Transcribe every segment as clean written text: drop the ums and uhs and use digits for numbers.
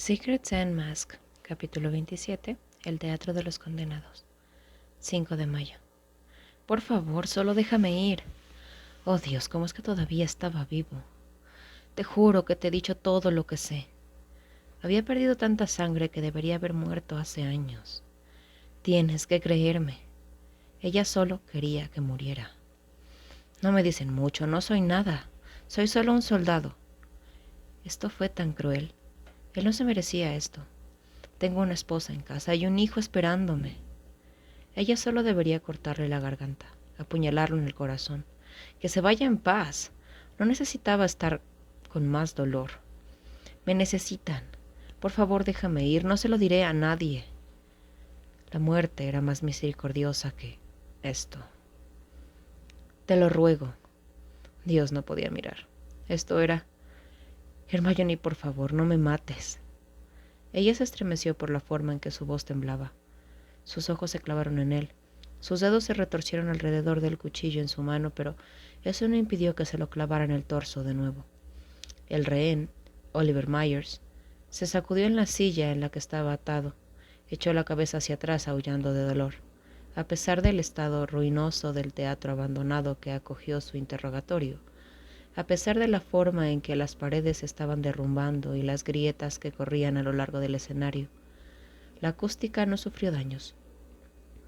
Secrets and Mask, capítulo 27, El Teatro de los Condenados. 5 de mayo. Por favor, solo déjame ir. Oh Dios, ¿cómo es que todavía estaba vivo? Te juro que te he dicho todo lo que sé. Había perdido tanta sangre que debería haber muerto hace años. Tienes que creerme. Ella solo quería que muriera. No me dicen mucho, no soy nada. Soy solo un soldado. Esto fue tan cruel. Él no se merecía esto. Tengo una esposa en casa y un hijo esperándome. Ella solo debería cortarle la garganta, apuñalarlo en el corazón. Que se vaya en paz. No necesitaba estar con más dolor. Me necesitan. Por favor, déjame ir. No se lo diré a nadie. La muerte era más misericordiosa que esto. Te lo ruego. Dios no podía mirar. Esto era... Hermione, por favor, no me mates. Ella se estremeció por la forma en que su voz temblaba. Sus ojos se clavaron en él. Sus dedos se retorcieron alrededor del cuchillo en su mano, pero eso no impidió que se lo clavara en el torso de nuevo. El rehén, Oliver Myers, se sacudió en la silla en la que estaba atado. Echó la cabeza hacia atrás aullando de dolor. A pesar del estado ruinoso del teatro abandonado que acogió su interrogatorio, a pesar de la forma en que las paredes se estaban derrumbando y las grietas que corrían a lo largo del escenario, la acústica no sufrió daños.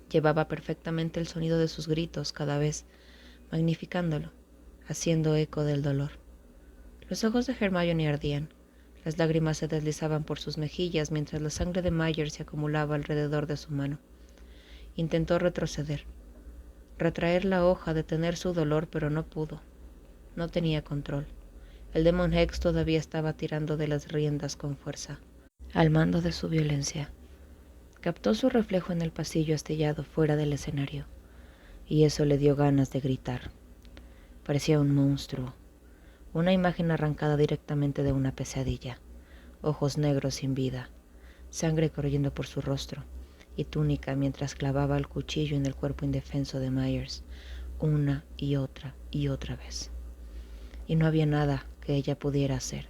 Llevaba perfectamente el sonido de sus gritos, cada vez magnificándolo, haciendo eco del dolor. Los ojos de Hermione ardían. Las lágrimas se deslizaban por sus mejillas mientras la sangre de Myers se acumulaba alrededor de su mano. Intentó retroceder, retraer la hoja, detener su dolor, pero no pudo. No tenía control. El Demon Hex todavía estaba tirando de las riendas con fuerza, al mando de su violencia. Captó su reflejo en el pasillo astillado fuera del escenario, y eso le dio ganas de gritar. Parecía un monstruo, una imagen arrancada directamente de una pesadilla, ojos negros sin vida, sangre corriendo por su rostro, y túnica mientras clavaba el cuchillo en el cuerpo indefenso de Myers, una y otra vez. Y no había nada que ella pudiera hacer.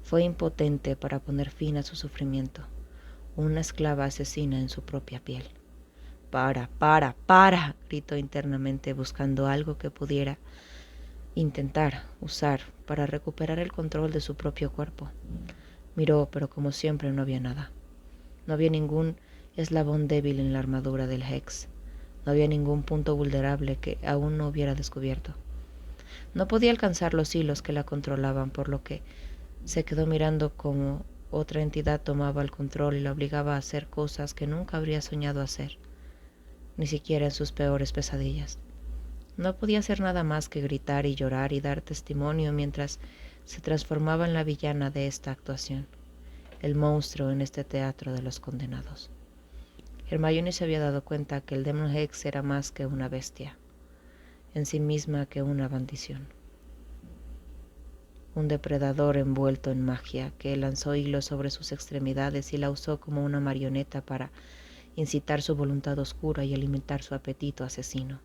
Fue impotente para poner fin a su sufrimiento, una esclava asesina en su propia piel. ¡Para! Gritó internamente, buscando algo que pudiera intentar usar para recuperar el control de su propio cuerpo. Miró, pero como siempre no había nada. No había ningún eslabón débil en la armadura del Hex. No había ningún punto vulnerable que aún no hubiera descubierto. No podía alcanzar los hilos que la controlaban, por lo que se quedó mirando cómo otra entidad tomaba el control y la obligaba a hacer cosas que nunca habría soñado hacer, ni siquiera en sus peores pesadillas. No podía hacer nada más que gritar y llorar y dar testimonio mientras se transformaba en la villana de esta actuación, el monstruo en este teatro de los condenados. Hermione se había dado cuenta que el Demon Hex era más que una bestia, en sí misma que una bendición. Un depredador envuelto en magia que lanzó hilos sobre sus extremidades y la usó como una marioneta para incitar su voluntad oscura y alimentar su apetito asesino.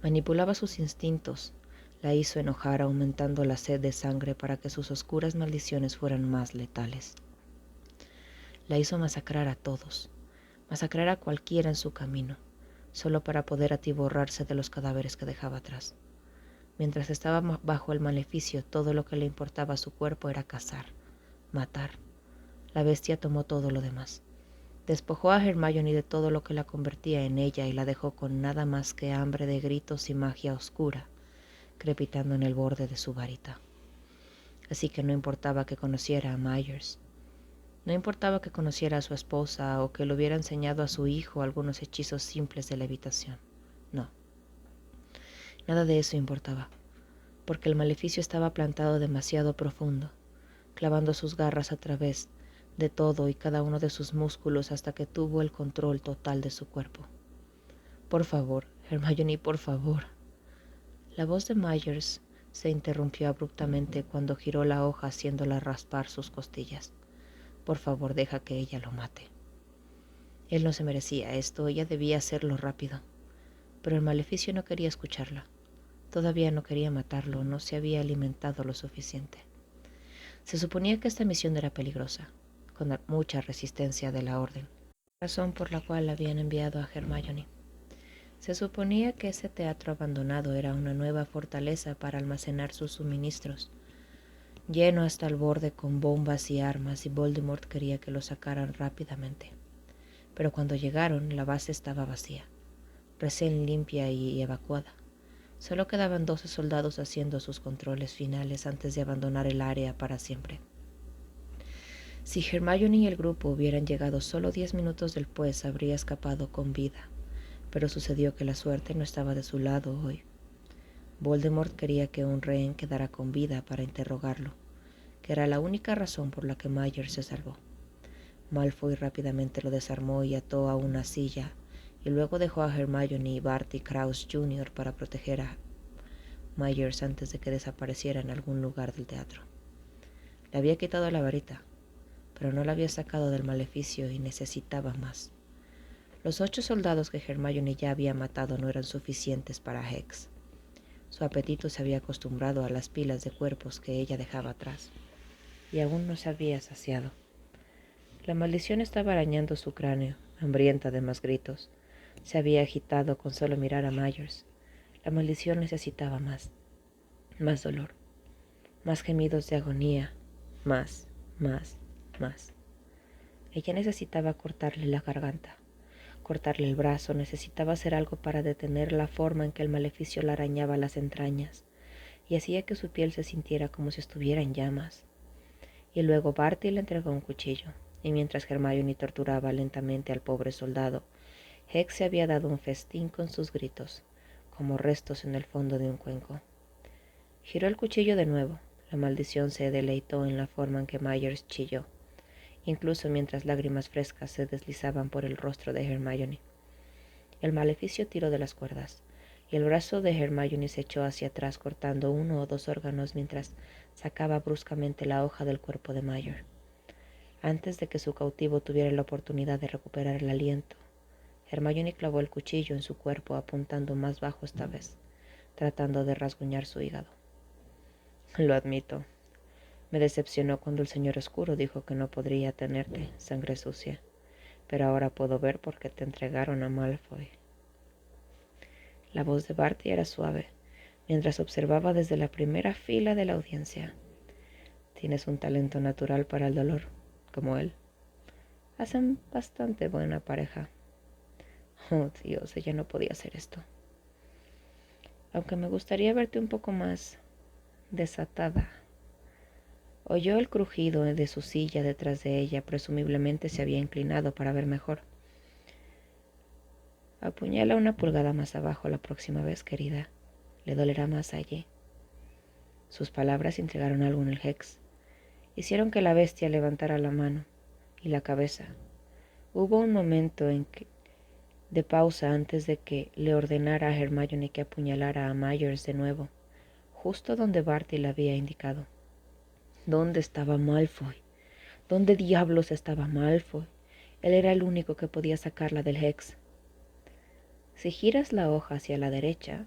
Manipulaba sus instintos, la hizo enojar aumentando la sed de sangre para que sus oscuras maldiciones fueran más letales. La hizo masacrar a todos, masacrar a cualquiera en su camino, solo para poder atiborrarse de los cadáveres que dejaba atrás. Mientras estaba bajo el maleficio, todo lo que le importaba a su cuerpo era cazar, matar. La bestia tomó todo lo demás. Despojó a Hermione de todo lo que la convertía en ella y la dejó con nada más que hambre de gritos y magia oscura, crepitando en el borde de su varita. Así que no importaba que conociera a Myers. No importaba que conociera a su esposa o que le hubiera enseñado a su hijo algunos hechizos simples de levitación. No. Nada de eso importaba, porque el maleficio estaba plantado demasiado profundo, clavando sus garras a través de todo y cada uno de sus músculos hasta que tuvo el control total de su cuerpo. Por favor, Hermione, por favor. La voz de Myers se interrumpió abruptamente cuando giró la hoja haciéndola raspar sus costillas. Por favor, deja que ella lo mate. Él no se merecía esto, ella debía hacerlo rápido. Pero el maleficio no quería escucharla. Todavía no quería matarlo, no se había alimentado lo suficiente. Se suponía que esta misión era peligrosa, con mucha resistencia de la orden, razón por la cual habían enviado a Hermione. Se suponía que ese teatro abandonado era una nueva fortaleza para almacenar sus suministros, lleno hasta el borde con bombas y armas, y Voldemort quería que lo sacaran rápidamente. Pero cuando llegaron, la base estaba vacía, recién limpia y evacuada. Solo quedaban 12 soldados haciendo sus controles finales antes de abandonar el área para siempre. Si Hermione y el grupo hubieran llegado solo 10 minutos después, habría escapado con vida, pero sucedió que la suerte no estaba de su lado hoy. Voldemort quería que un rehén quedara con vida para interrogarlo, que era la única razón por la que Myers se salvó. Malfoy rápidamente lo desarmó y ató a una silla, y luego dejó a Hermione, Barty Crouch Jr. para proteger a Myers antes de que desapareciera en algún lugar del teatro. Le había quitado la varita, pero no la había sacado del maleficio y necesitaba más. Los 8 soldados que Hermione ya había matado no eran suficientes para Hex. Su apetito se había acostumbrado a las pilas de cuerpos que ella dejaba atrás, y aún no se había saciado. La maldición estaba arañando su cráneo, hambrienta de más gritos. Se había agitado con solo mirar a Myers. La maldición necesitaba más dolor, más gemidos de agonía, más. Ella necesitaba cortarle la garganta, cortarle el brazo, necesitaba hacer algo para detener la forma en que el maleficio la arañaba las entrañas y hacía que su piel se sintiera como si estuviera en llamas. Y luego Barty le entregó un cuchillo, y mientras Hermione torturaba lentamente al pobre soldado, Hex se había dado un festín con sus gritos, como restos en el fondo de un cuenco. Giró el cuchillo de nuevo. La maldición se deleitó en la forma en que Myers chilló, incluso mientras lágrimas frescas se deslizaban por el rostro de Hermione. El maleficio tiró de las cuerdas, y el brazo de Hermione se echó hacia atrás cortando 1 o 2 órganos mientras sacaba bruscamente la hoja del cuerpo de Myers. Antes de que su cautivo tuviera la oportunidad de recuperar el aliento, Hermione clavó el cuchillo en su cuerpo apuntando más bajo esta vez, tratando de rasguñar su hígado. Lo admito. Me decepcionó cuando el señor oscuro dijo que no podría tenerte, sangre sucia. Pero ahora puedo ver por qué te entregaron a Malfoy. La voz de Barty era suave, mientras observaba desde la primera fila de la audiencia. Tienes un talento natural para el dolor, como él. Hacen bastante buena pareja. Oh, Dios, ella no podía hacer esto. Aunque me gustaría verte un poco más desatada. Oyó el crujido de su silla detrás de ella. Presumiblemente se había inclinado para ver mejor. Apuñala 1 pulgada más abajo la próxima vez, querida. Le dolerá más allí. Sus palabras intrigaron algo en el Hex. Hicieron que la bestia levantara la mano y la cabeza. Hubo un momento de pausa antes de que le ordenara a Hermione que apuñalara a Myers de nuevo, justo donde Barty le había indicado. ¿Dónde estaba Malfoy? ¿Dónde diablos estaba Malfoy? Él era el único que podía sacarla del Hex. Si giras la hoja hacia la derecha,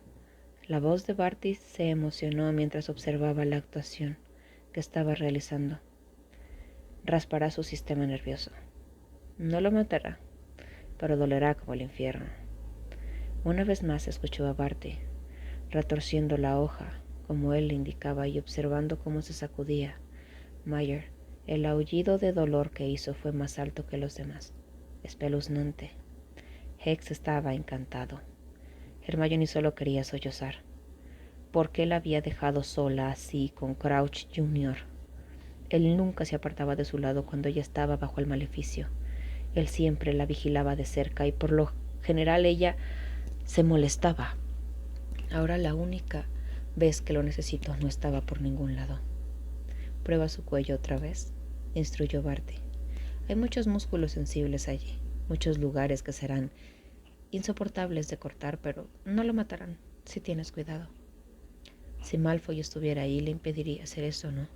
la voz de Barty se emocionó mientras observaba la actuación que estaba realizando. Raspará su sistema nervioso. No lo matará, pero dolerá como el infierno. Una vez más escuchó a Barty, retorciendo la hoja como él le indicaba y observando cómo se sacudía. Myers, el aullido de dolor que hizo fue más alto que los demás, espeluznante. Hex estaba encantado. Hermione solo quería sollozar. ¿Por qué la había dejado sola así con Crouch Jr.? Él nunca se apartaba de su lado cuando ella estaba bajo el maleficio. Él siempre la vigilaba de cerca y por lo general ella se molestaba. Ahora la única vez que lo necesitó no estaba por ningún lado. Prueba su cuello otra vez, instruyó Barty. Hay muchos músculos sensibles allí, muchos lugares que serán insoportables de cortar, pero no lo matarán si tienes cuidado. Si Malfoy estuviera ahí, le impediría hacer eso, ¿no?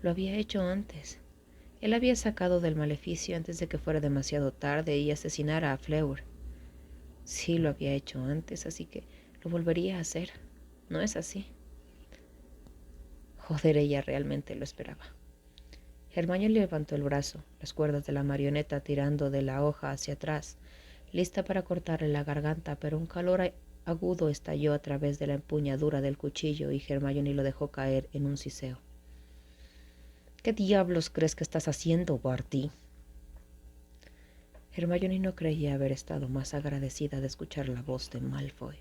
Lo había hecho antes. Él había sacado del maleficio antes de que fuera demasiado tarde y asesinara a Fleur. Sí, lo había hecho antes, así que lo volvería a hacer. ¿No es así? Joder, ella realmente lo esperaba. Hermione levantó el brazo, las cuerdas de la marioneta tirando de la hoja hacia atrás, lista para cortarle la garganta, pero un calor agudo estalló a través de la empuñadura del cuchillo y Hermione lo dejó caer en un siseo. ¿Qué diablos crees que estás haciendo, Barty? Hermione no creía haber estado más agradecida de escuchar la voz de Malfoy.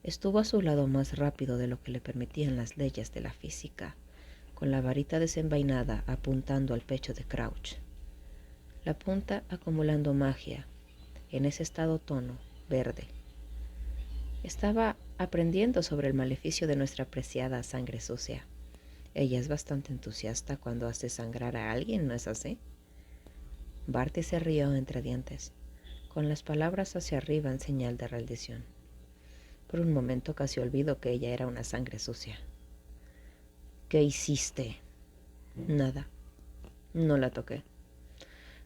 Estuvo a su lado más rápido de lo que le permitían las leyes de la física, con la varita desenvainada apuntando al pecho de Crouch. La punta acumulando magia, en ese estado tono verde. Estaba aprendiendo sobre el maleficio de nuestra preciada sangre sucia. Ella es bastante entusiasta cuando hace sangrar a alguien, ¿no es así? Barty se rió entre dientes, con las palabras hacia arriba en señal de rendición. Por un momento casi olvidó que ella era una sangre sucia. ¿Qué hiciste? Nada. No la toqué.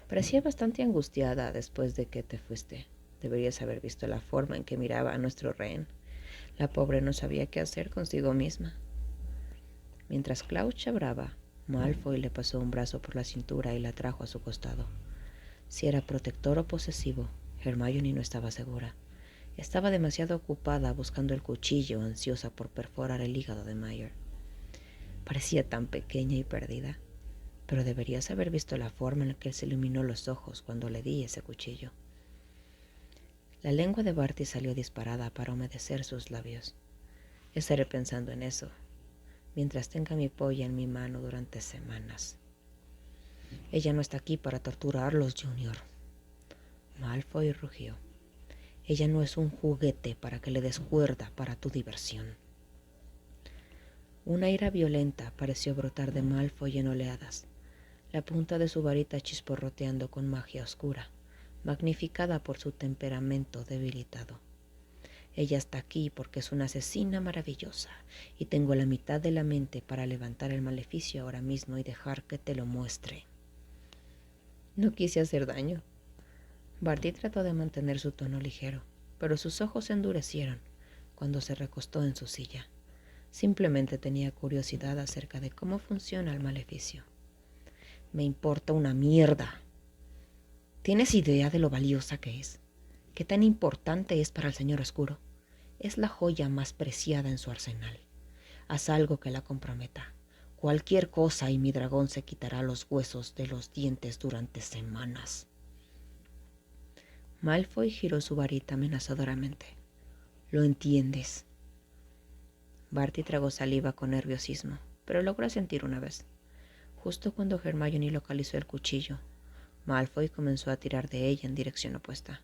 Parecía bastante angustiada después de que te fuiste. Deberías haber visto la forma en que miraba a nuestro rehén. La pobre no sabía qué hacer consigo misma. Mientras Crouch hablaba, Malfoy le pasó un brazo por la cintura y la trajo a su costado. Si era protector o posesivo, Hermione no estaba segura. Estaba demasiado ocupada buscando el cuchillo, ansiosa por perforar el hígado de Mayer. Parecía tan pequeña y perdida, pero deberías haber visto la forma en la que se iluminó los ojos cuando le di ese cuchillo. La lengua de Barty salió disparada para humedecer sus labios. Estaré pensando en eso, mientras tenga mi polla en mi mano durante semanas. Ella no está aquí para torturarlos, Junior. Malfoy rugió. Ella no es un juguete para que le des cuerda para tu diversión. Una ira violenta pareció brotar de Malfoy en oleadas, la punta de su varita chisporroteando con magia oscura, magnificada por su temperamento debilitado. Ella está aquí porque es una asesina maravillosa y tengo la mitad de la mente para levantar el maleficio ahora mismo y dejar que te lo muestre. No quise hacer daño. Barty trató de mantener su tono ligero, pero sus ojos se endurecieron cuando se recostó en su silla. Simplemente tenía curiosidad acerca de cómo funciona el maleficio. Me importa una mierda. ¿Tienes idea de lo valiosa que es? ¿Qué tan importante es para el Señor Oscuro? Es la joya más preciada en su arsenal. Haz algo que la comprometa. Cualquier cosa y mi dragón se quitará los huesos de los dientes durante semanas. Malfoy giró su varita amenazadoramente. ¿Lo entiendes? Barty tragó saliva con nerviosismo, pero logró sentir una vez. Justo cuando Hermione localizó el cuchillo, Malfoy comenzó a tirar de ella en dirección opuesta.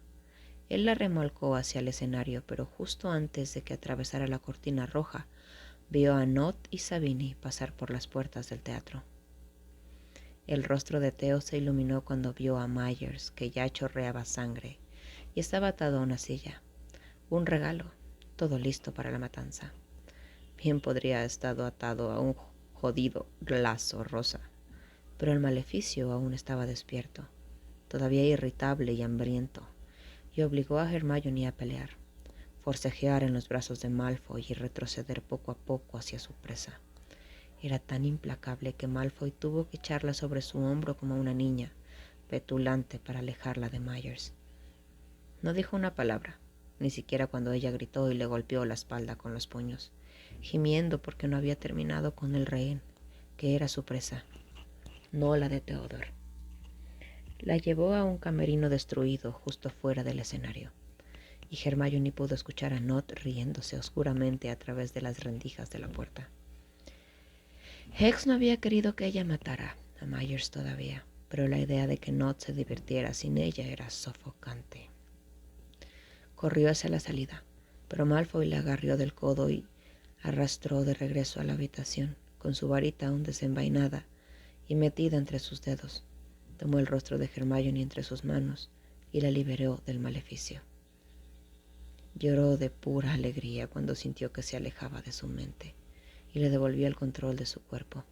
Él la remolcó hacia el escenario, pero justo antes de que atravesara la cortina roja, vio a Nott y Sabini pasar por las puertas del teatro. El rostro de Theo se iluminó cuando vio a Myers, que ya chorreaba sangre, y estaba atado a una silla. Un regalo, todo listo para la matanza. Bien podría haber estado atado a un jodido lazo rosa, pero el maleficio aún estaba despierto, todavía irritable y hambriento, y obligó a Hermione a pelear, forcejear en los brazos de Malfoy y retroceder poco a poco hacia su presa. Era tan implacable que Malfoy tuvo que echarla sobre su hombro como una niña, petulante para alejarla de Myers. No dijo una palabra, ni siquiera cuando ella gritó y le golpeó la espalda con los puños, gimiendo porque no había terminado con el rehén, que era su presa, no la de Theodore. La llevó a un camerino destruido justo fuera del escenario, y Hermione pudo escuchar a Nott riéndose oscuramente a través de las rendijas de la puerta. Hex no había querido que ella matara a Myers todavía, pero la idea de que Nott se divirtiera sin ella era sofocante. Corrió hacia la salida, pero Malfoy la agarró del codo y arrastró de regreso a la habitación, con su varita aún desenvainada y metida entre sus dedos. Tomó el rostro de Hermione entre sus manos y la liberó del maleficio. Lloró de pura alegría cuando sintió que se alejaba de su mente y le devolvía el control de su cuerpo.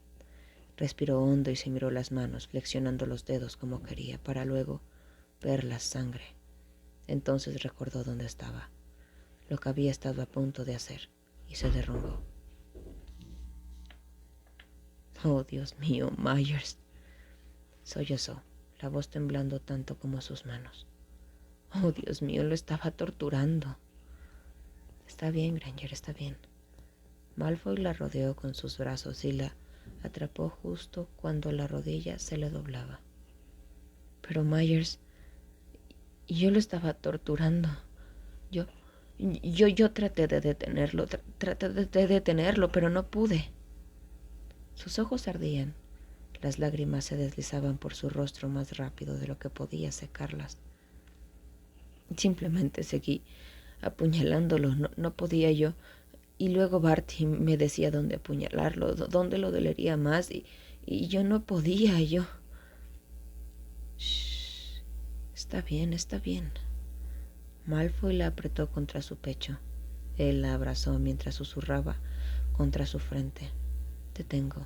Respiró hondo y se miró las manos, flexionando los dedos como quería, para luego ver la sangre. Entonces recordó dónde estaba, lo que había estado a punto de hacer, y se derrumbó. Oh, Dios mío, Myers. sollozó, la voz temblando tanto como sus manos. Oh, Dios mío, lo estaba torturando. Está bien, Granger, está bien. Malfoy la rodeó con sus brazos y la atrapó justo cuando la rodilla se le doblaba. Pero Myers, yo lo estaba torturando. Yo traté de detenerlo, traté de detenerlo, pero no pude. Sus ojos ardían. Las lágrimas se deslizaban por su rostro más rápido de lo que podía secarlas. Simplemente seguí apuñalándolo, no podía yo. Y luego Barty me decía dónde apuñalarlo, dónde lo dolería más, y yo no podía, yo... Shh, está bien, está bien. Malfoy la apretó contra su pecho. Él la abrazó mientras susurraba contra su frente. Te tengo.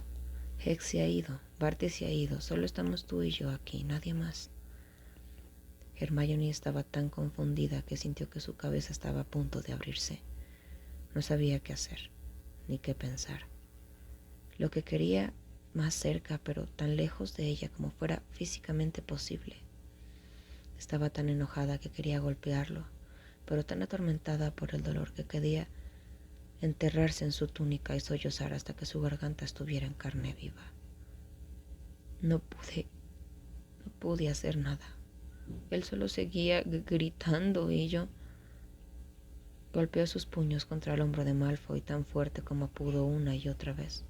Hex se ha ido, Barty se ha ido, solo estamos tú y yo aquí, nadie más. Hermione estaba tan confundida que sintió que su cabeza estaba a punto de abrirse. No sabía qué hacer, ni qué pensar. Lo que quería más cerca, pero tan lejos de ella como fuera físicamente posible. Estaba tan enojada que quería golpearlo, pero tan atormentada por el dolor que quería enterrarse en su túnica y sollozar hasta que su garganta estuviera en carne viva. No pude hacer nada. Él solo seguía gritando y yo... Golpeó sus puños contra el hombro de Malfoy tan fuerte como pudo una y otra vez,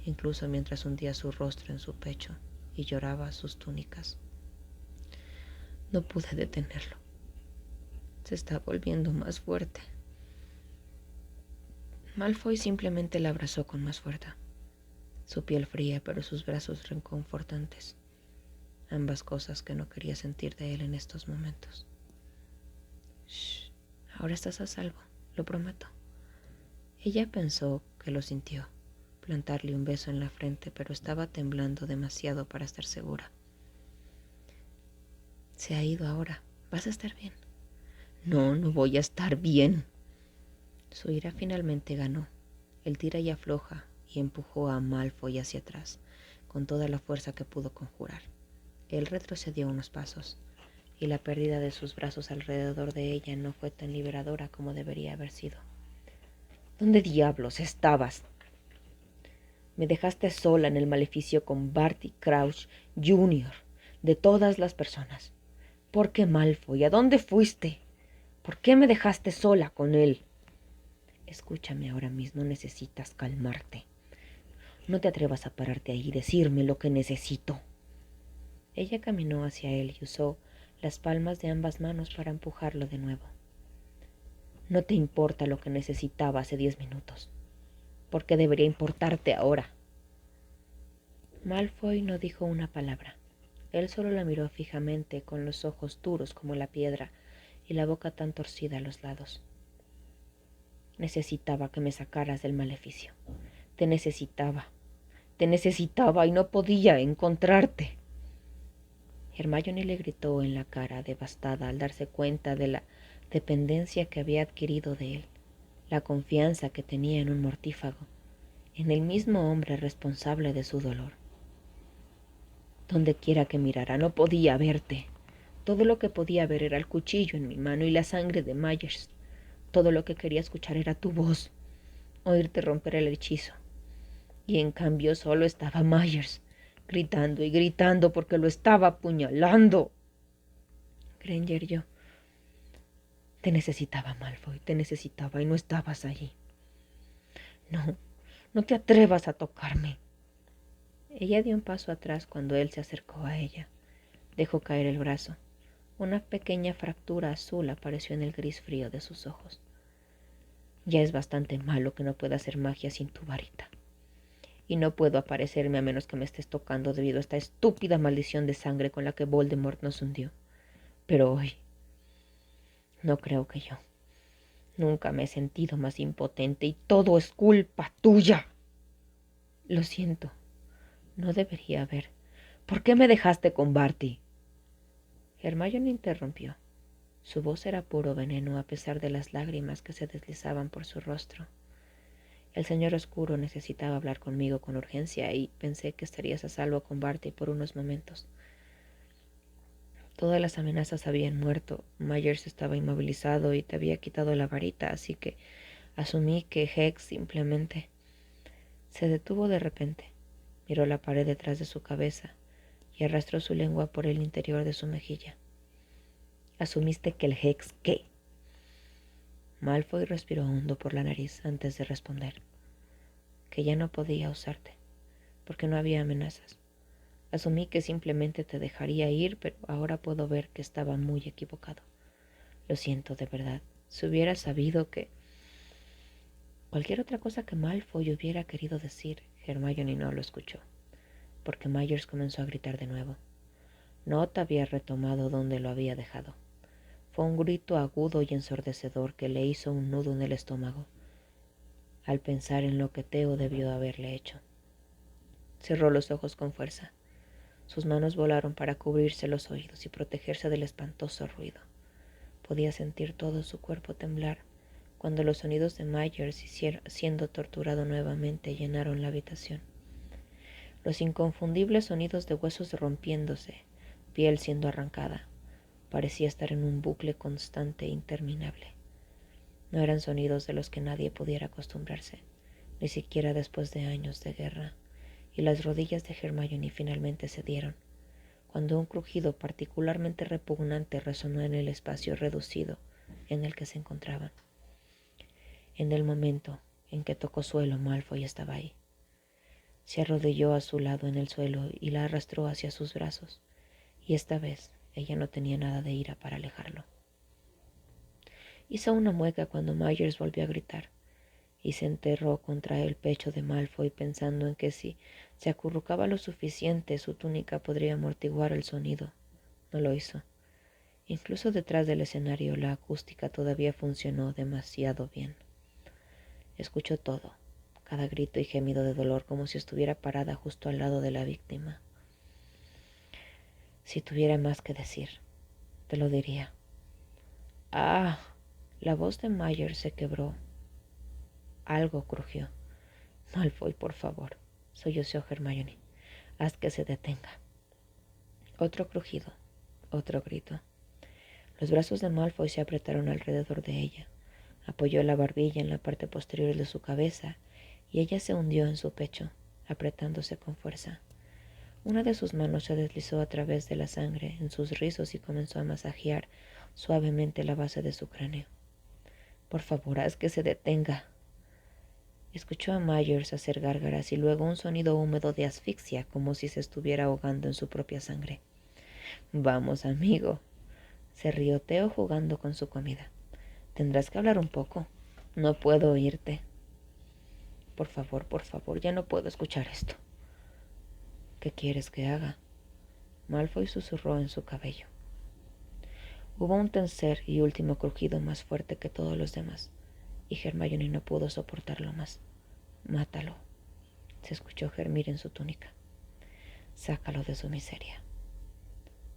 incluso mientras hundía su rostro en su pecho y lloraba sus túnicas. No pude detenerlo. Se está volviendo más fuerte. Malfoy simplemente la abrazó con más fuerza. Su piel fría, pero sus brazos reconfortantes. Ambas cosas que no quería sentir de él en estos momentos. Shh, ahora estás a salvo, lo prometo. Ella pensó que lo sintió, plantarle un beso en la frente, pero estaba temblando demasiado para estar segura. Se ha ido ahora, vas a estar bien. No, no voy a estar bien. Su ira finalmente ganó. Él tira y afloja y empujó a Malfoy hacia atrás, con toda la fuerza que pudo conjurar. Él retrocedió unos pasos, y la pérdida de sus brazos alrededor de ella no fue tan liberadora como debería haber sido. ¿Dónde diablos estabas? Me dejaste sola en el maleficio con Barty Crouch Jr., de todas las personas. ¿Por qué, Malfoy? ¿A dónde fuiste? ¿Por qué me dejaste sola con él? Escúchame ahora mismo, necesitas calmarte. No te atrevas a pararte ahí y decirme lo que necesito. Ella caminó hacia él y usó las palmas de ambas manos para empujarlo de nuevo. No te importa lo que necesitaba hace 10 minutos. ¿Por qué debería importarte ahora? Malfoy no dijo una palabra. Él solo la miró fijamente con los ojos duros como la piedra y la boca tan torcida a los lados. Necesitaba que me sacaras del maleficio. Te necesitaba y no podía encontrarte. Hermione le gritó en la cara, devastada al darse cuenta de la dependencia que había adquirido de él, la confianza que tenía en un mortífago, en el mismo hombre responsable de su dolor. Donde quiera que mirara, no podía verte. Todo lo que podía ver era el cuchillo en mi mano y la sangre de Myers. Todo lo que quería escuchar era tu voz, oírte romper el hechizo. Y en cambio solo estaba Myers, gritando y gritando porque lo estaba apuñalando. Granger, yo te necesitaba, Malfoy, te necesitaba y no estabas allí. No, no te atrevas a tocarme. Ella dio un paso atrás cuando él se acercó a ella. Dejó caer el brazo. Una pequeña fractura azul apareció en el gris frío de sus ojos. Ya es bastante malo que no pueda hacer magia sin tu varita. Y no puedo aparecerme a menos que me estés tocando debido a esta estúpida maldición de sangre con la que Voldemort nos hundió. Pero hoy no creo que yo. Nunca me he sentido más impotente y todo es culpa tuya. Lo siento. No debería haber. ¿Por qué me dejaste con Barty? Hermione interrumpió. Su voz era puro veneno a pesar de las lágrimas que se deslizaban por su rostro. El señor oscuro necesitaba hablar conmigo con urgencia y pensé que estarías a salvo con Barty por unos momentos. Todas las amenazas habían muerto. Myers estaba inmovilizado y te había quitado la varita, así que asumí que Hex simplemente... Se detuvo de repente, miró la pared detrás de su cabeza y arrastró su lengua por el interior de su mejilla. ¿Asumiste que el Hex qué? Malfoy respiró hondo por la nariz antes de responder. Que ya no podía usarte, porque no había amenazas. Asumí que simplemente te dejaría ir, pero ahora puedo ver que estaba muy equivocado. Lo siento, de verdad. Si hubiera sabido que... Cualquier otra cosa que Malfoy hubiera querido decir, Hermione no lo escuchó, porque Myers comenzó a gritar de nuevo. Nott había retomado donde lo había dejado. Fue un grito agudo y ensordecedor que le hizo un nudo en el estómago, al pensar en lo que Theo debió haberle hecho. Cerró los ojos con fuerza. Sus manos volaron para cubrirse los oídos y protegerse del espantoso ruido. Podía sentir todo su cuerpo temblar cuando los sonidos de Myers siendo torturado nuevamente llenaron la habitación. Los inconfundibles sonidos de huesos rompiéndose, piel siendo arrancada. Parecía estar en un bucle constante e interminable. No eran sonidos de los que nadie pudiera acostumbrarse, ni siquiera después de años de guerra, y las rodillas de Hermione finalmente cedieron, cuando un crujido particularmente repugnante resonó en el espacio reducido en el que se encontraban. En el momento en que tocó suelo, Malfoy estaba ahí. Se arrodilló a su lado en el suelo y la arrastró hacia sus brazos, y esta vez ella no tenía nada de ira para alejarlo. Hizo una mueca cuando Myers volvió a gritar, y se enterró contra el pecho de Malfoy pensando en que si se acurrucaba lo suficiente su túnica podría amortiguar el sonido. No lo hizo. Incluso detrás del escenario la acústica todavía funcionó demasiado bien. Escuchó todo, cada grito y gemido de dolor, como si estuviera parada justo al lado de la víctima. Si tuviera más que decir, te lo diría. ¡Ah! La voz de Myers se quebró. Algo crujió. Malfoy, por favor, sollozó Hermione. Haz que se detenga. Otro crujido, otro grito. Los brazos de Malfoy se apretaron alrededor de ella. Apoyó la barbilla en la parte posterior de su cabeza y ella se hundió en su pecho, apretándose con fuerza. Una de sus manos se deslizó a través de la sangre en sus rizos y comenzó a masajear suavemente la base de su cráneo. Por favor, haz que se detenga. Escuchó a Myers hacer gárgaras y luego un sonido húmedo de asfixia, como si se estuviera ahogando en su propia sangre. Vamos, amigo, se rió Theo jugando con su comida. Tendrás que hablar un poco. No puedo oírte. Por favor, ya no puedo escuchar esto. ¿Qué quieres que haga? Malfoy susurró en su cabello. Hubo un tercer y último crujido más fuerte que todos los demás, y Hermione no pudo soportarlo más. Mátalo, se escuchó gemir en su túnica. Sácalo de su miseria.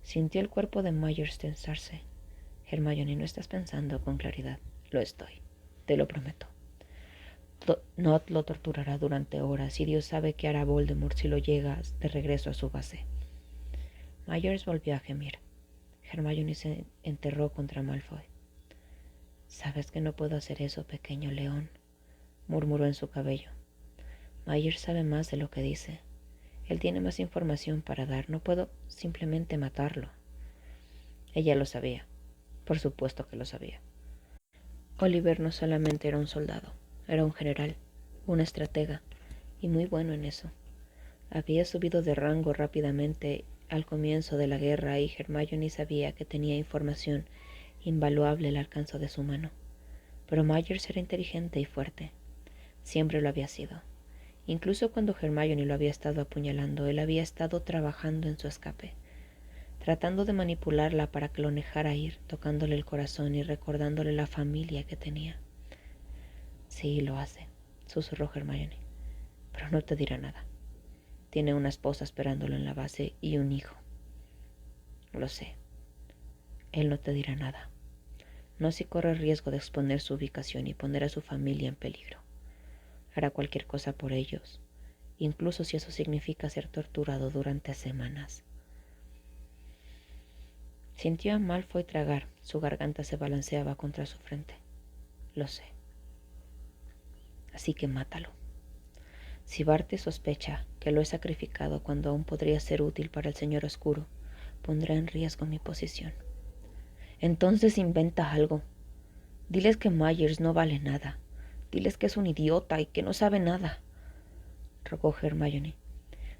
Sintió el cuerpo de Myers tensarse. Hermione, no estás pensando con claridad. Lo estoy, te lo prometo. Nott lo torturará durante horas y Dios sabe qué hará Voldemort si lo llega de regreso a su base. Myers volvió a gemir. Hermione se enterró contra Malfoy. Sabes que no puedo hacer eso, pequeño león, murmuró en su cabello. Myers sabe más de lo que dice. Él tiene más información para dar. No puedo simplemente matarlo. Ella lo sabía. Por supuesto que lo sabía. Oliver no solamente era un soldado, era un general, un estratega, y muy bueno en eso. Había subido de rango rápidamente al comienzo de la guerra y Hermione sabía que tenía información invaluable al alcance de su mano. Pero Myers era inteligente y fuerte. Siempre lo había sido. Incluso cuando Hermione lo había estado apuñalando, él había estado trabajando en su escape, tratando de manipularla para que lo dejara ir, tocándole el corazón y recordándole la familia que tenía. Sí, lo hace, susurró Hermione, pero no te dirá nada. Tiene una esposa esperándolo en la base y un hijo. Lo sé. Él no te dirá nada. No si corre el riesgo de exponer su ubicación y poner a su familia en peligro. Hará cualquier cosa por ellos, incluso si eso significa ser torturado durante semanas. Sintió a Malfoy tragar. Su garganta se balanceaba contra su frente. Lo sé. Así que mátalo. Si Barty sospecha que lo he sacrificado cuando aún podría ser útil para el Señor Oscuro, pondrá en riesgo mi posición. Entonces inventa algo. Diles que Myers no vale nada. Diles que es un idiota y que no sabe nada, rogó Hermione,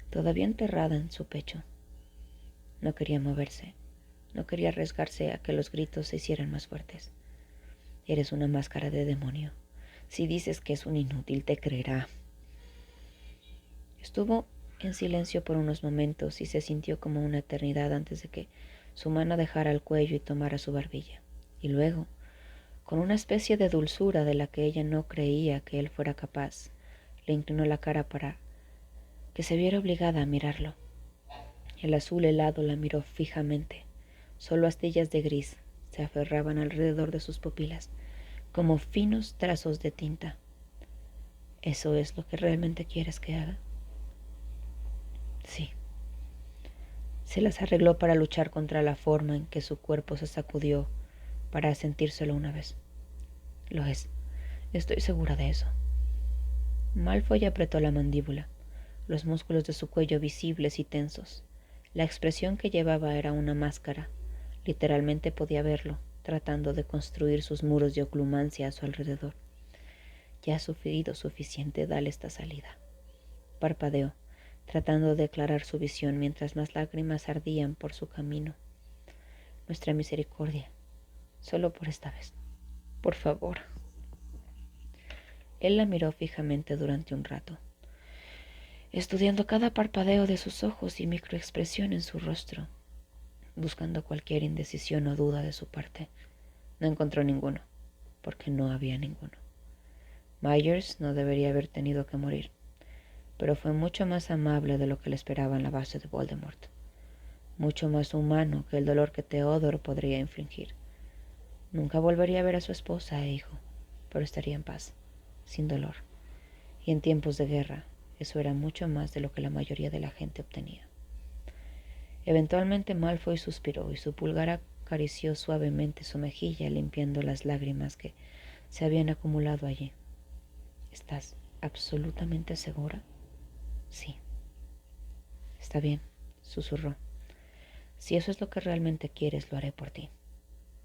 todavía enterrada en su pecho. No quería moverse. No quería arriesgarse a que los gritos se hicieran más fuertes. Eres una máscara de demonio. Si dices que es un inútil, te creerá. Estuvo en silencio por unos momentos y se sintió como una eternidad antes de que su mano dejara el cuello y tomara su barbilla. Y luego, con una especie de dulzura de la que ella no creía que él fuera capaz, le inclinó la cara para que se viera obligada a mirarlo. El azul helado la miró fijamente. Solo astillas de gris se aferraban alrededor de sus pupilas, como finos trazos de tinta. ¿Eso es lo que realmente quieres que haga? Sí. Se las arregló para luchar contra la forma en que su cuerpo se sacudió para sentírselo una vez. Lo es. Estoy segura de eso. Malfoy apretó la mandíbula, los músculos de su cuello visibles y tensos. La expresión que llevaba era una máscara. Literalmente podía verlo, tratando de construir sus muros de oclumancia a su alrededor. Ya ha sufrido suficiente, dale esta salida. Parpadeó, tratando de aclarar su visión mientras más lágrimas ardían por su camino. Nuestra misericordia, solo por esta vez. Por favor. Él la miró fijamente durante un rato, estudiando cada parpadeo de sus ojos y microexpresión en su rostro, buscando cualquier indecisión o duda de su parte. No encontró ninguno, porque no había ninguno. Myers no debería haber tenido que morir, pero fue mucho más amable de lo que le esperaba en la base de Voldemort, mucho más humano que el dolor que Theodore podría infligir. Nunca volvería a ver a su esposa e hijo, pero estaría en paz, sin dolor, y en tiempos de guerra, eso era mucho más de lo que la mayoría de la gente obtenía. Eventualmente Malfoy suspiró y su pulgar acarició suavemente su mejilla, limpiando las lágrimas que se habían acumulado allí. ¿Estás absolutamente segura? Sí. Está bien, susurró. Si eso es lo que realmente quieres, lo haré por ti.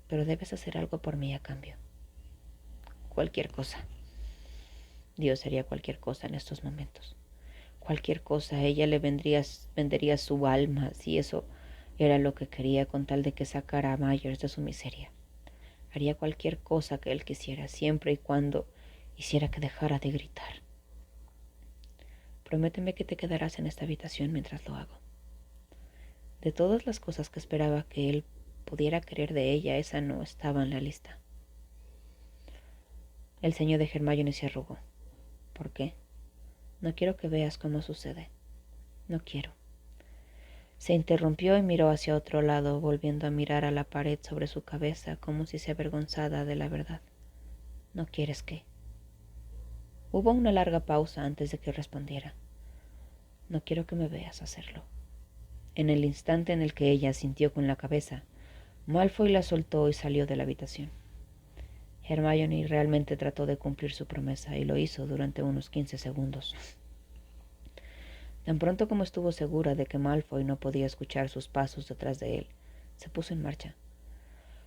Pero debes hacer algo por mí a cambio. Cualquier cosa. Dios haría cualquier cosa en estos momentos. Cualquier cosa. Ella le vendería su alma si eso era lo que quería, con tal de que sacara a Myers de su miseria. Haría cualquier cosa que él quisiera, siempre y cuando hiciera que dejara de gritar. Prométeme que te quedarás en esta habitación mientras lo hago. De todas las cosas que esperaba que él pudiera querer de ella, esa no estaba en la lista. El ceño de Hermione se arrugó. ¿Por qué? No quiero que veas cómo sucede. No quiero. Se interrumpió y miró hacia otro lado, volviendo a mirar a la pared sobre su cabeza como si se avergonzara de la verdad. ¿No quieres qué? Hubo una larga pausa antes de que respondiera. No quiero que me veas hacerlo. En el instante en el que ella asintió con la cabeza, Malfoy la soltó y salió de la habitación. Hermione realmente trató de cumplir su promesa y lo hizo durante unos 15 segundos. Tan pronto como estuvo segura de que Malfoy no podía escuchar sus pasos detrás de él, se puso en marcha.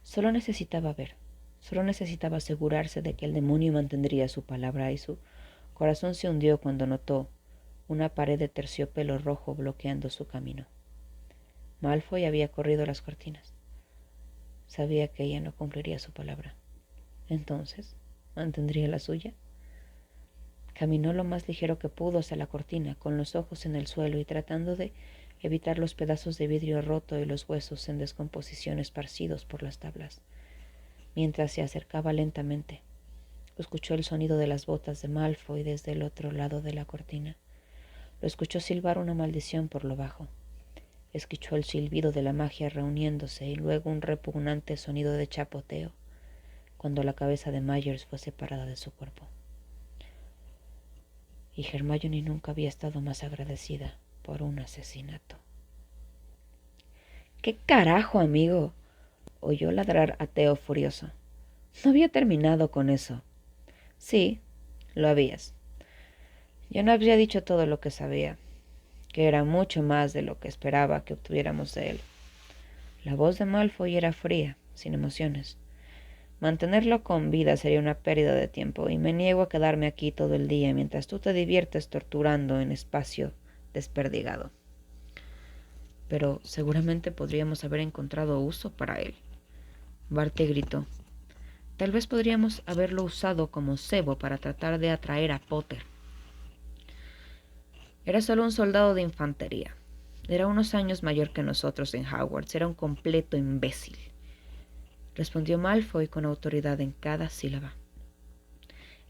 Solo necesitaba ver, solo necesitaba asegurarse de que el demonio mantendría su palabra, y su corazón se hundió cuando notó una pared de terciopelo rojo bloqueando su camino. Malfoy había corrido las cortinas. Sabía que ella no cumpliría su palabra. Entonces, ¿mantendría la suya? Caminó lo más ligero que pudo hacia la cortina, con los ojos en el suelo y tratando de evitar los pedazos de vidrio roto y los huesos en descomposición esparcidos por las tablas. Mientras se acercaba lentamente, escuchó el sonido de las botas de Malfoy desde el otro lado de la cortina. Lo escuchó silbar una maldición por lo bajo. Escuchó el silbido de la magia reuniéndose y luego un repugnante sonido de chapoteo, cuando la cabeza de Myers fue separada de su cuerpo. Y Hermione nunca había estado más agradecida por un asesinato. —¿Qué carajo, amigo? oyó ladrar a Theo furioso. No había terminado con eso. Sí, lo habías. Yo no había dicho todo lo que sabía, que era mucho más de lo que esperaba que obtuviéramos de él. La voz de Malfoy era fría, sin emociones. Mantenerlo con vida sería una pérdida de tiempo, y me niego a quedarme aquí todo el día mientras tú te diviertes torturando en espacio desperdigado. Pero seguramente podríamos haber encontrado uso para él. Barty gritó. Tal vez podríamos haberlo usado como cebo para tratar de atraer a Potter. Era solo un soldado de infantería. Era unos años mayor que nosotros en Hogwarts. Era un completo imbécil. Respondió Malfoy con autoridad en cada sílaba.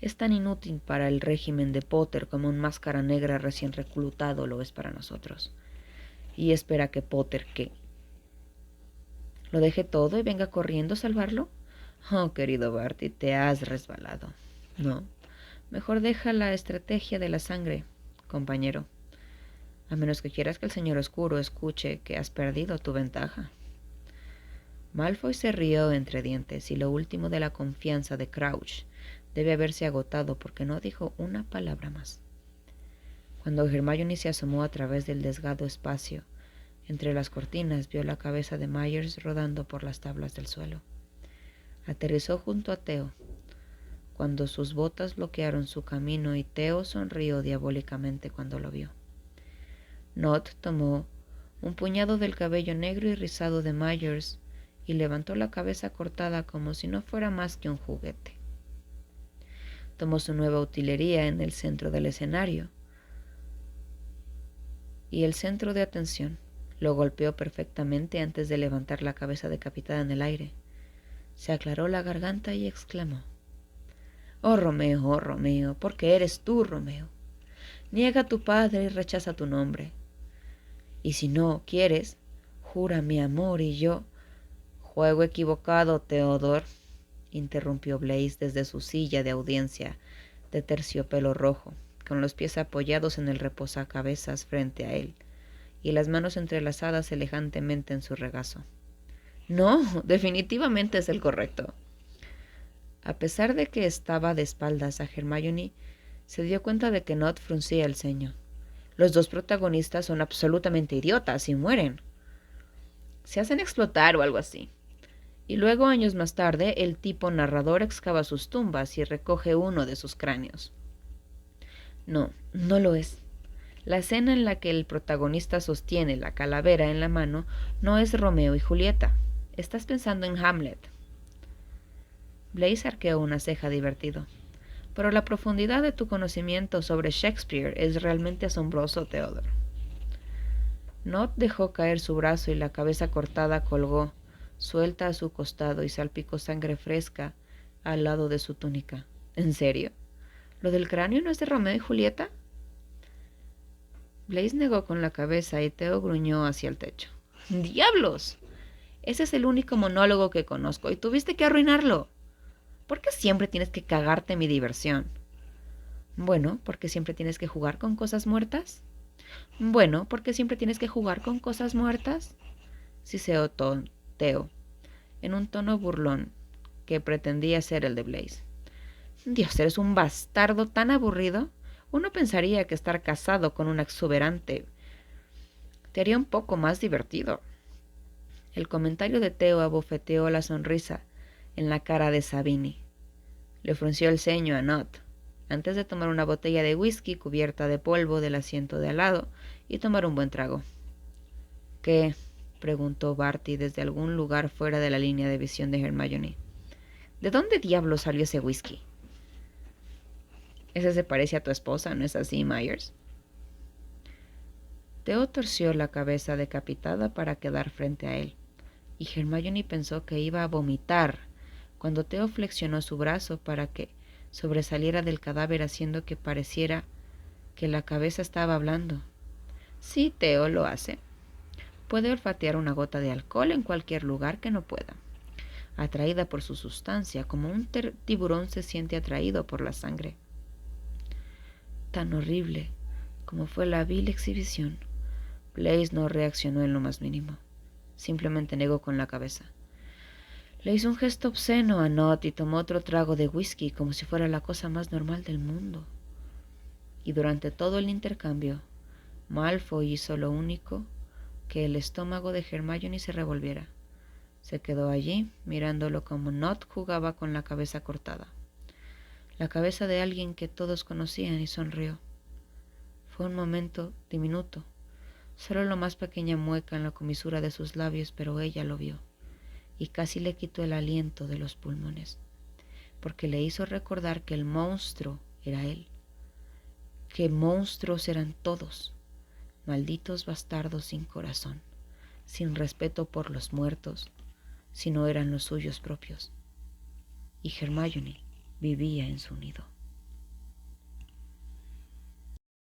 Es tan inútil para el régimen de Potter como un máscara negra recién reclutado lo es para nosotros. Y espera que Potter, ¿qué? ¿Lo deje todo y venga corriendo a salvarlo? Oh, querido Barty, te has resbalado. No, mejor deja la estrategia de la sangre, compañero. A menos que quieras que el señor oscuro escuche que has perdido tu ventaja. Malfoy se rió entre dientes, y lo último de la confianza de Crouch debe haberse agotado porque no dijo una palabra más. Cuando Hermione se asomó a través del desgado espacio entre las cortinas, vio la cabeza de Myers rodando por las tablas del suelo. Aterrizó junto a Theo, cuando sus botas bloquearon su camino, y Theo sonrió diabólicamente cuando lo vio. Nott tomó un puñado del cabello negro y rizado de Myers y levantó la cabeza cortada como si no fuera más que un juguete. Tomó su nueva utilería en el centro del escenario y el centro de atención. Lo golpeó perfectamente antes de levantar la cabeza decapitada en el aire. Se aclaró la garganta y exclamó: oh, Romeo, porque eres tú, Romeo. Niega a tu padre y rechaza tu nombre. Y si no quieres, jura mi amor y yo... Juego equivocado, Theodore, interrumpió Blaise desde su silla de audiencia de terciopelo rojo, con los pies apoyados en el reposacabezas frente a él y las manos entrelazadas elegantemente en su regazo. No, definitivamente es el correcto. A pesar de que estaba de espaldas a Hermione, se dio cuenta de que Nott fruncía el ceño. Los dos protagonistas son absolutamente idiotas y mueren. Se hacen explotar o algo así. Y luego, años más tarde, el tipo narrador excava sus tumbas y recoge uno de sus cráneos. No, no lo es. La escena en la que el protagonista sostiene la calavera en la mano no es Romeo y Julieta. Estás pensando en Hamlet. Blaise arqueó una ceja divertido. Pero la profundidad de tu conocimiento sobre Shakespeare es realmente asombroso, Theodore. Nott dejó caer su brazo y la cabeza cortada colgó, suelta a su costado, y salpicó sangre fresca al lado de su túnica. ¿En serio? ¿Lo del cráneo no es de Romeo y Julieta? Blaise negó con la cabeza y Theo gruñó hacia el techo. ¡Diablos! Ese es el único monólogo que conozco y tuviste que arruinarlo. ¿Por qué siempre tienes que cagarte mi diversión? Bueno, ¿porque siempre tienes que jugar con cosas muertas? Bueno, ¿porque siempre tienes que jugar con cosas muertas? Siseó Theo, en un tono burlón que pretendía ser el de Blaise. Dios, eres un bastardo tan aburrido. Uno pensaría que estar casado con una exuberante te haría un poco más divertido. El comentario de Theo abofeteó la sonrisa en la cara de Sabini. Le frunció el ceño a Nott, antes de tomar una botella de whisky cubierta de polvo del asiento de al lado y tomar un buen trago. ¿Qué? Preguntó Barty desde algún lugar fuera de la línea de visión de Hermione. ¿De dónde diablos salió ese whisky? Ese se parece a tu esposa, ¿no es así, Myers? Theo torció la cabeza decapitada para quedar frente a él, y Hermione pensó que iba a vomitar cuando Theo flexionó su brazo para que sobresaliera del cadáver, haciendo que pareciera que la cabeza estaba hablando. Sí, Theo lo hace. Puede olfatear una gota de alcohol en cualquier lugar que no pueda, atraída por su sustancia, como un tiburón se siente atraído por la sangre. Tan horrible como fue la vil exhibición, Blaise no reaccionó en lo más mínimo. Simplemente negó con la cabeza. Le hizo un gesto obsceno a Nott y tomó otro trago de whisky como si fuera la cosa más normal del mundo. Y durante todo el intercambio, Malfoy hizo lo único: que el estómago de Hermione se revolviera. Se quedó allí, mirándolo como Nott jugaba con la cabeza cortada. La cabeza de alguien que todos conocían, y sonrió. Fue un momento diminuto, solo la más pequeña mueca en la comisura de sus labios, pero ella lo vio, y casi le quitó el aliento de los pulmones, porque le hizo recordar que el monstruo era él, que monstruos eran todos, malditos bastardos sin corazón, sin respeto por los muertos, si no eran los suyos propios. Y Hermione vivía en su nido.